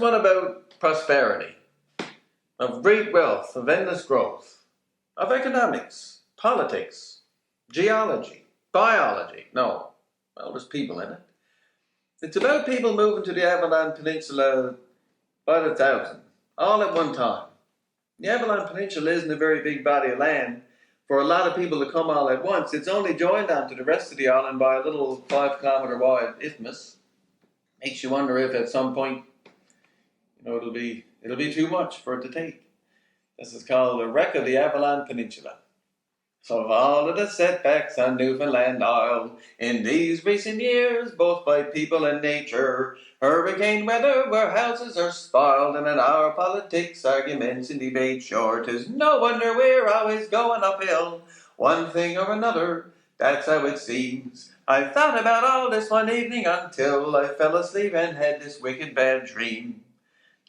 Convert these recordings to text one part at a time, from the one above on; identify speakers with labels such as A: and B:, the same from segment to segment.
A: one about prosperity, of great wealth, of endless growth, of economics, politics, geology, biology. No, well, there's people in it. It's about people moving to the Avalon Peninsula by the thousand, all at one time. The Avalon Peninsula isn't a very big body of land for a lot of people to come all at once. It's only joined onto the rest of the island by a little 5-kilometer wide isthmus. Makes you wonder if at some point, it'll be too much for it to take. This is called the wreck of the Avalon Peninsula. So of all of the setbacks on Newfoundland Isle in these recent years, both by people and nature, hurricane weather where houses are spoiled, and in our politics arguments and debate, sure 'tis no wonder we're always going uphill, one thing or another, that's how it seems. I thought about all this one evening until I fell asleep and had this wicked bad dream.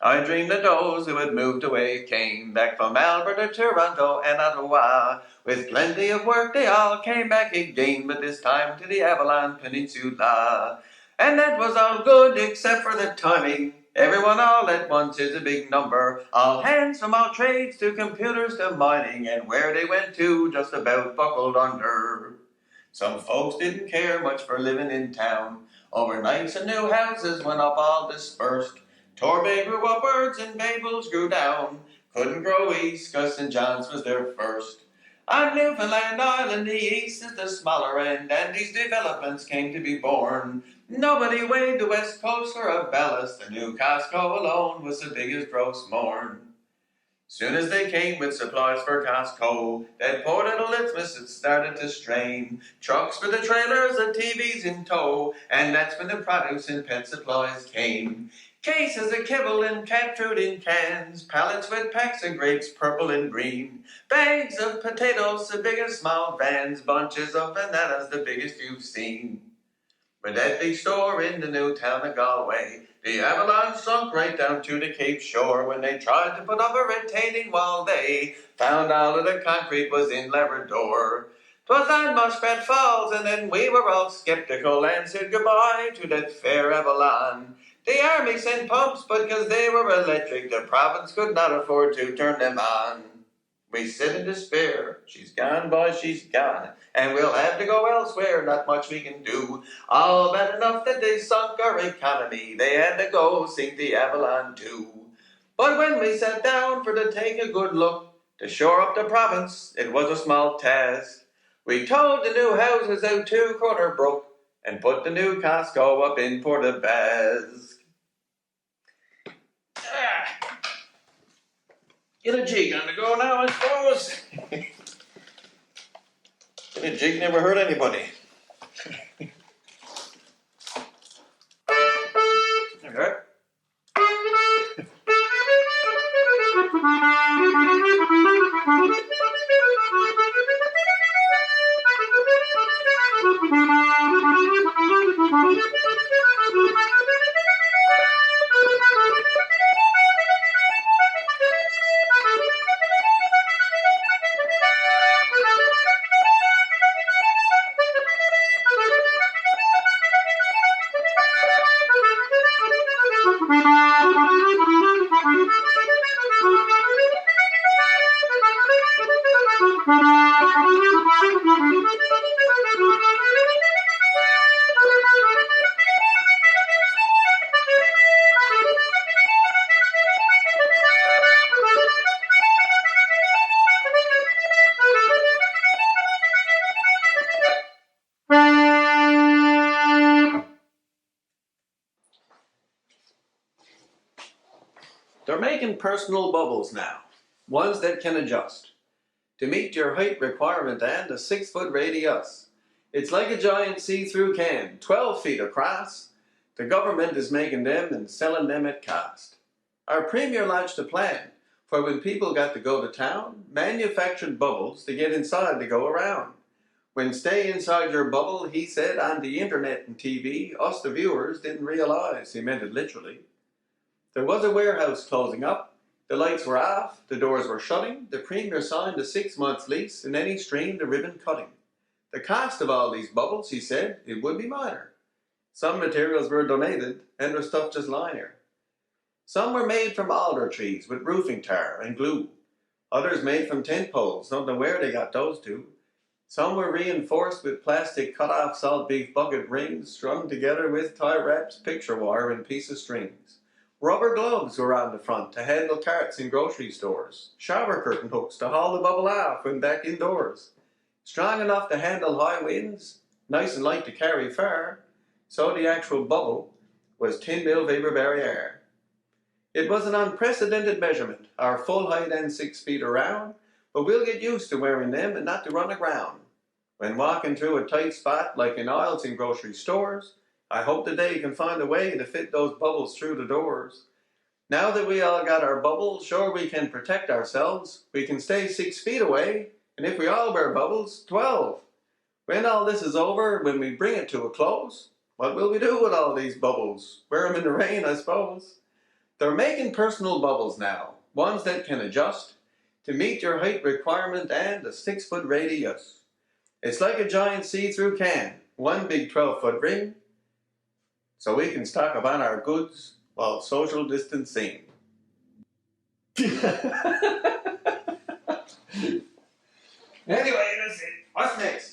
A: I dreamed that those who had moved away came back from Alberta, Toronto, and Ottawa. With plenty of work they all came back again, but this time to the Avalon Peninsula. And that was all good except for the timing. Everyone all at once is a big number. All hands from all trades to computers to mining, and where they went to just about buckled under. Some folks didn't care much for living in town. Overnight some new houses went up all dispersed. Torbay grew upwards and Mabel's grew down. Couldn't grow east, 'cause St. John's was there first. On Newfoundland Island, the east is the smaller end, and these developments came to be born. Nobody weighed the west coast for a ballast. The new Costco alone was the biggest gross morn. Soon as they came with supplies for Costco, that poor little isthmus had started to strain. Trucks for the trailers, the TVs in tow, and that's when the produce and pet supplies came. Cases of kibble and cat food in cans, pallets with packs of grapes, purple and green, bags of potatoes, the big and small vans, bunches of bananas, the biggest you've seen. But at the store in the new town of Galway, the Avalon sunk right down to the Cape shore. When they tried to put up a retaining wall, they found all of the concrete was in Labrador. 'Twas on Muskrat Falls, and then we were all skeptical and said goodbye to that fair Avalon. The army sent pumps, but 'cause they were electric, the province could not afford to turn them on. We sit in despair. She's gone, boy, she's gone, and we'll have to go elsewhere, not much we can do. All bad enough that they sunk our economy, they had to go sink the Avalon too. But when we sat down for to take a good look, to shore up the province, it was a small task. We towed the new houses out to Corner Brook, and put the new Costco up in Port aux Basques. Get a jig on the go now, I suppose. Get a jig never hurt anybody. Okay. They're making personal bubbles now, ones that can adjust to meet your height requirement and a 6-foot radius. It's like a giant see-through can, 12 feet across. The government is making them and selling them at cost. Our premier launched a plan for when people got to go to town, manufactured bubbles to get inside to go around. When stay inside your bubble, he said on the internet and TV, us the viewers didn't realize he meant it literally. There was a warehouse closing up, the lights were off, the doors were shutting, the premier signed a 6-month lease, and then he streamed the ribbon cutting. The cost of all these bubbles, he said, it would be minor. Some materials were donated, and there's stuff just lying here. Some were made from alder trees with roofing tar and glue. Others made from tent poles, don't know where they got those two. Some were reinforced with plastic cut-off salt beef bucket rings strung together with tie wraps, picture wire, and piece of strings. Rubber gloves were on the front to handle carts in grocery stores. Shower curtain hooks to haul the bubble off when back indoors. Strong enough to handle high winds, nice and light to carry far, so the actual bubble was 10 mil Weber barrier. It was an unprecedented measurement, our full height and 6 feet around, but we'll get used to wearing them and not to run aground. When walking through a tight spot like in aisles in grocery stores, I hope today can find a way to fit those bubbles through the doors. Now that we all got our bubbles, sure we can protect ourselves. We can stay 6 feet away, and if we all wear bubbles, 12. When all this is over, when we bring it to a close, what will we do with all these bubbles? Wear them in the rain, I suppose. They're making personal bubbles now, ones that can adjust to meet your height requirement and a 6-foot radius. It's like a giant see-through can, one big 12-foot ring, so we can stock up on our goods while social distancing. Anyway, that's it. What's next?